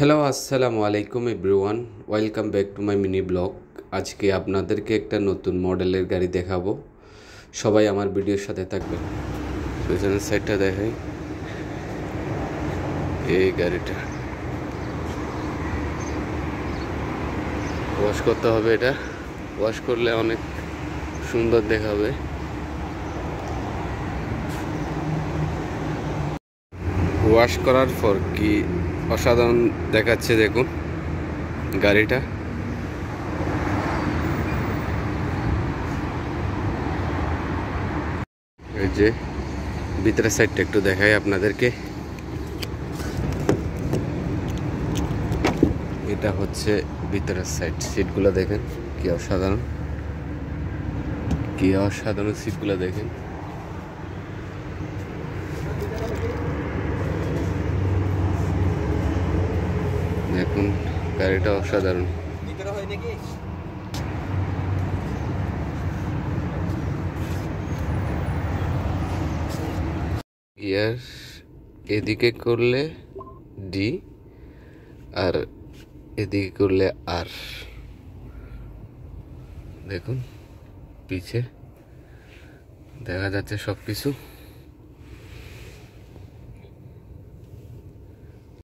Hello আসসালামু আলাইকুম everyone, welcome back to my mini blog. আজকে আপনাদেরকে একটা নতুন মডেলের গাড়ি দেখাবো। সবাই আমার ভিডিওর সাথে থাকবেন। পেছনের সাইডটা দেখাই, এই গাড়িটা ওয়াশ করতে হবে। এটা ওয়াশ করলে অনেক সুন্দর দেখাবে। ওয়াশ করার পর কি অসাধারণ দেখাচ্ছে দেখুন গাড়িটা। এই যে ভিতরের সাইডটা একটু দেখাই আপনাদেরকে। এটা হচ্ছে ভিতরের সাইড। সিটগুলো দেখেন কি অসাধারণ, কি অসাধারণ সিটগুলো দেখেন। দেখুন গাড়িটা অসাধারণ। গিয়ার এদিকে করলে ডি আর এদিকে করলে আর। দেখুন পিছে দেখা যাচ্ছে সব কিছু।